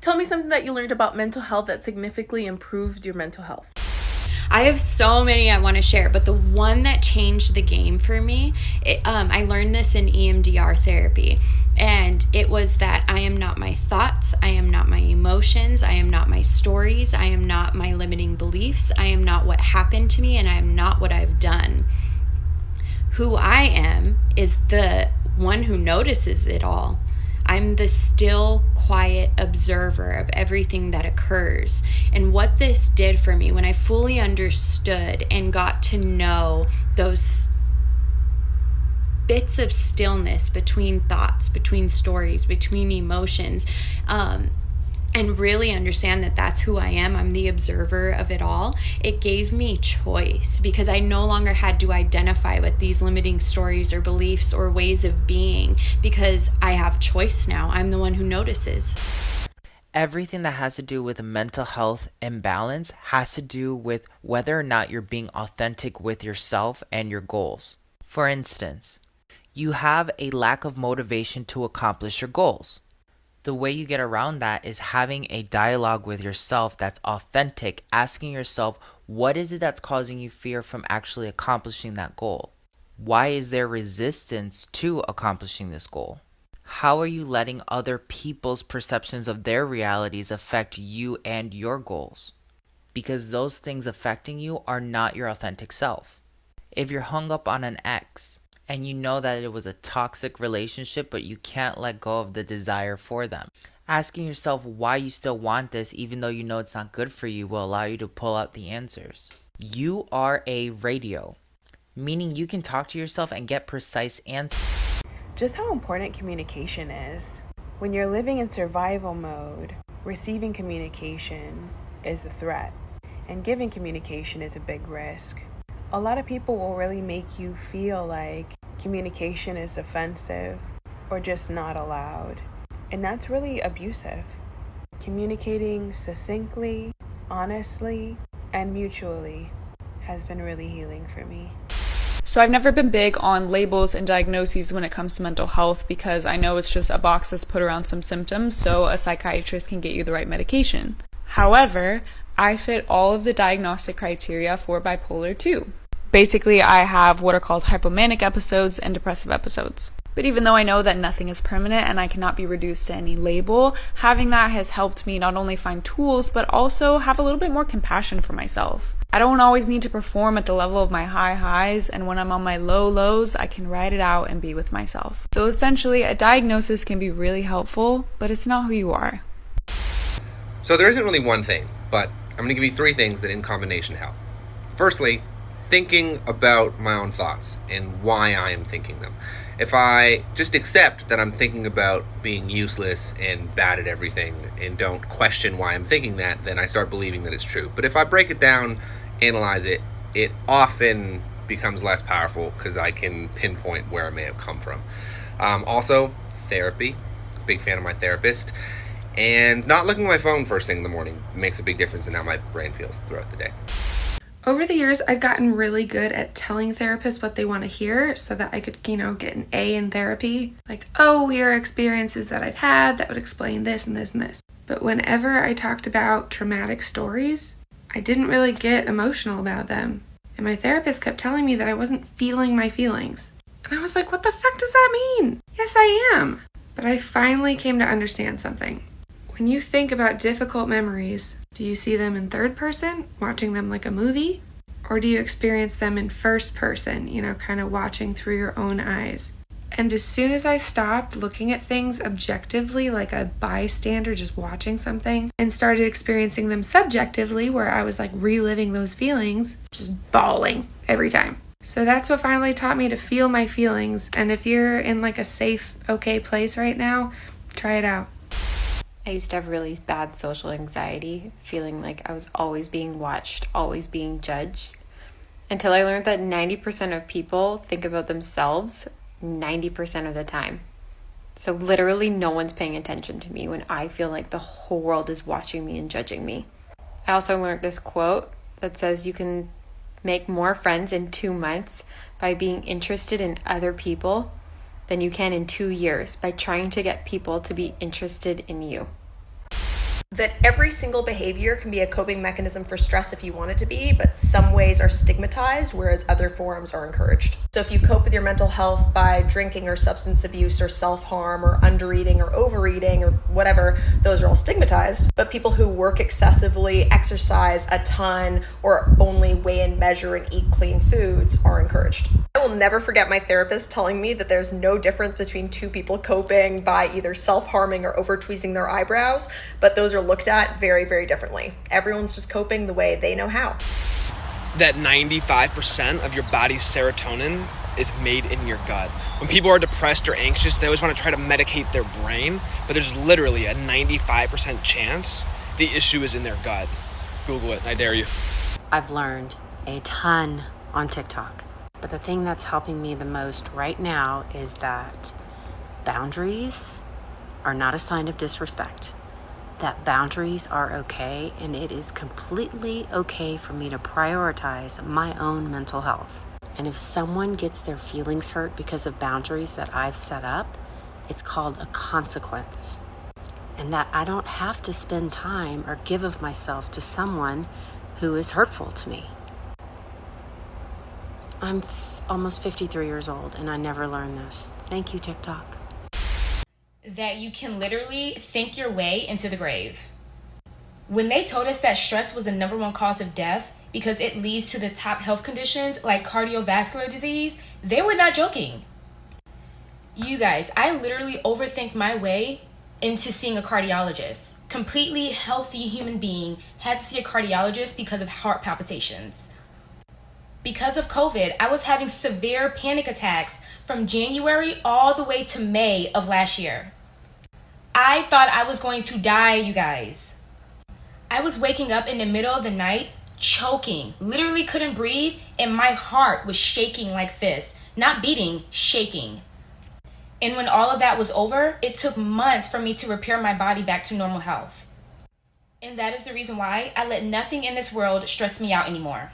Tell me something that you learned about mental health that significantly improved your mental health. I have so many I want to share, but the one that changed the game for me, I learned this in EMDR therapy, and it was that I am not my thoughts, I am not my emotions, I am not my stories, I am not my limiting beliefs, I am not what happened to me, and I am not what I've done. Who I am is the one who notices it all. I'm the still, quiet observer of everything that occurs. And what this did for me when I fully understood and got to know those bits of stillness between thoughts, between stories, between emotions, and really understand that that's who I am. I'm the observer of it all. It gave me choice because I no longer had to identify with these limiting stories or beliefs or ways of being because I have choice now. I'm the one who notices. Everything that has to do with mental health imbalance has to do with whether or not you're being authentic with yourself and your goals. For instance, you have a lack of motivation to accomplish your goals. The way you get around that is having a dialogue with yourself that's authentic, asking yourself, what is it that's causing you fear from actually accomplishing that goal? Why is there resistance to accomplishing this goal? How are you letting other people's perceptions of their realities affect you and your goals? Because those things affecting you are not your authentic self. If you're hung up on an ex, and you know that it was a toxic relationship, but you can't let go of the desire for them, asking yourself why you still want this even though you know it's not good for you will allow you to pull out the answers. You are a radio, meaning you can talk to yourself and get precise answers. Just how important communication is. When you're living in survival mode, receiving communication is a threat, and giving communication is a big risk. A lot of people will really make you feel like communication is offensive or just not allowed. And that's really abusive. Communicating succinctly, honestly, and mutually has been really healing for me. So I've never been big on labels and diagnoses when it comes to mental health because I know it's just a box that's put around some symptoms so a psychiatrist can get you the right medication. However, I fit all of the diagnostic criteria for bipolar 2. Basically, I have what are called hypomanic episodes and depressive episodes. But even though I know that nothing is permanent and I cannot be reduced to any label, having that has helped me not only find tools, but also have a little bit more compassion for myself. I don't always need to perform at the level of my high highs, and when I'm on my low lows, I can ride it out and be with myself. So essentially, a diagnosis can be really helpful, but it's not who you are. So there isn't really one thing, but I'm going to give you 3 things that in combination help. Firstly, thinking about my own thoughts and why I am thinking them. If I just accept that I'm thinking about being useless and bad at everything and don't question why I'm thinking that, then I start believing that it's true. But if I break it down, analyze it, it often becomes less powerful because I can pinpoint where I may have come from. Also, therapy. Big fan of my therapist. And not looking at my phone first thing in the morning makes a big difference in how my brain feels throughout the day. Over the years, I'd gotten really good at telling therapists what they want to hear so that I could, get an A in therapy. Like, oh, here are experiences that I've had that would explain this and this and this. But whenever I talked about traumatic stories, I didn't really get emotional about them. And my therapist kept telling me that I wasn't feeling my feelings. And I was like, what the fuck does that mean? Yes, I am. But I finally came to understand something. When you think about difficult memories, do you see them in third person, watching them like a movie? Or do you experience them in first person, kind of watching through your own eyes? And as soon as I stopped looking at things objectively, like a bystander just watching something, and started experiencing them subjectively, where I was like reliving those feelings, just bawling every time. So that's what finally taught me to feel my feelings. And if you're in like a safe, okay place right now, try it out. I used to have really bad social anxiety, feeling like I was always being watched, always being judged, until I learned that 90% of people think about themselves 90% of the time. So literally no one's paying attention to me when I feel like the whole world is watching me and judging me. I also learned this quote that says you can make more friends in 2 months by being interested in other people than you can in 2 years by trying to get people to be interested in you. that every single behavior can be a coping mechanism for stress if you want it to be, but some ways are stigmatized, whereas other forms are encouraged. So if you cope with your mental health by drinking or substance abuse or self-harm or undereating or overeating or whatever, those are all stigmatized. But people who work excessively, exercise a ton, or only weigh and measure and eat clean foods are encouraged. I will never forget my therapist telling me that there's no difference between two people coping by either self-harming or over-tweezing their eyebrows, but those are looked at very, very differently. Everyone's just coping the way they know how. That 95% of your body's serotonin is made in your gut. When people are depressed or anxious, they always want to try to medicate their brain, but there's literally a 95% chance the issue is in their gut. Google it, I dare you. I've learned a ton on TikTok, but the thing that's helping me the most right now is that boundaries are not a sign of disrespect. That boundaries are okay, and it is completely okay for me to prioritize my own mental health. And if someone gets their feelings hurt because of boundaries that I've set up, it's called a consequence. And that I don't have to spend time or give of myself to someone who is hurtful to me. I'm almost 53 years old, and I never learned this. Thank you, TikTok. That you can literally think your way into the grave. When they told us that stress was the number one cause of death because it leads to the top health conditions like cardiovascular disease, they were not joking. You guys, I literally overthink my way into seeing a cardiologist. Completely healthy human being had to see a cardiologist because of heart palpitations. Because of COVID, I was having severe panic attacks from January all the way to May of last year. I thought I was going to die, you guys. I was waking up in the middle of the night, choking, literally couldn't breathe, and my heart was shaking like this. Not beating, shaking. And when all of that was over, it took months for me to repair my body back to normal health. And that is the reason why I let nothing in this world stress me out anymore.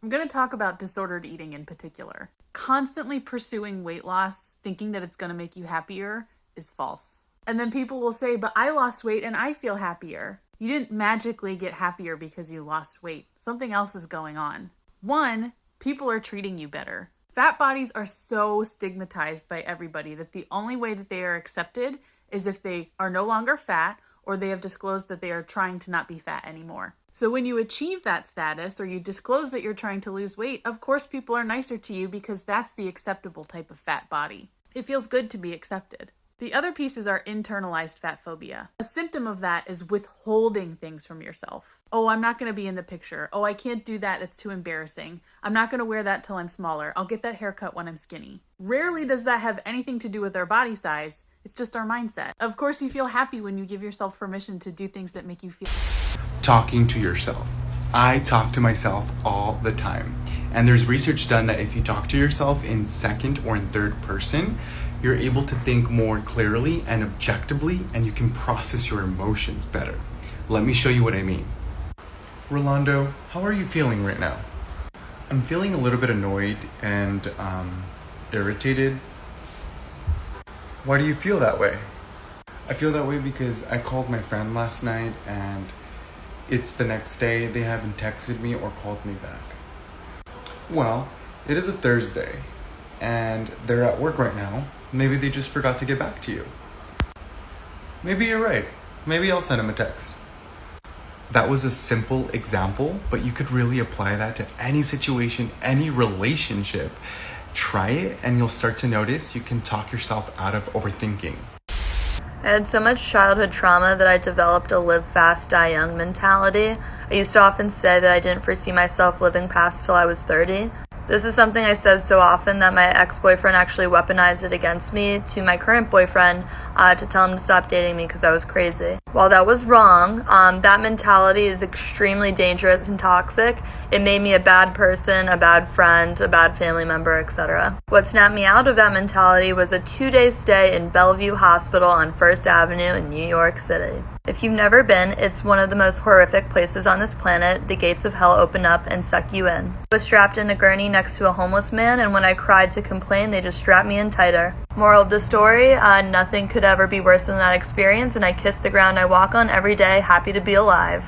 I'm going to talk about disordered eating in particular. Constantly pursuing weight loss, thinking that it's going to make you happier, is false. And then people will say, but I lost weight and I feel happier. You didn't magically get happier because you lost weight. Something else is going on. One, people are treating you better. Fat bodies are so stigmatized by everybody that the only way that they are accepted is if they are no longer fat or they have disclosed that they are trying to not be fat anymore. So when you achieve that status or you disclose that you're trying to lose weight, of course people are nicer to you because that's the acceptable type of fat body. It feels good to be accepted. The other pieces are internalized fat phobia. A symptom of that is withholding things from yourself. Oh, I'm not going to be in the picture. Oh, I can't do that. It's too embarrassing. I'm not going to wear that till I'm smaller. I'll get that haircut when I'm skinny. Rarely does that have anything to do with our body size. It's just our mindset. Of course, you feel happy when you give yourself permission to do things that make you feel. Talking to yourself. I talk to myself all the time. And there's research done that if you talk to yourself in second or in third person, you're able to think more clearly and objectively, and you can process your emotions better. Let me show you what I mean. Rolando, how are you feeling right now? I'm feeling a little bit annoyed and irritated. Why do you feel that way? I feel that way because I called my friend last night and it's the next day. They haven't texted me or called me back. Well, it is a Thursday and they're at work right now. Maybe they just forgot to get back to you. Maybe you're right. Maybe I'll send him a text. That was a simple example, but you could really apply that to any situation, any relationship. Try it and you'll start to notice you can talk yourself out of overthinking. I had so much childhood trauma that I developed a live fast, die young mentality. I used to often say that I didn't foresee myself living past till I was 30. This is something I said so often that my ex-boyfriend actually weaponized it against me to my current boyfriend to tell him to stop dating me because I was crazy. While that was wrong, that mentality is extremely dangerous and toxic. It made me a bad person, a bad friend, a bad family member, etc. What snapped me out of that mentality was a 2-day stay in Bellevue Hospital on First Avenue in New York City. If you've never been, it's one of the most horrific places on this planet. The gates of hell open up and suck you in. I was strapped in a gurney next to a homeless man, and when I cried to complain, they just strapped me in tighter. Moral of the story, nothing could ever be worse than that experience, and I kiss the ground I walk on every day, happy to be alive.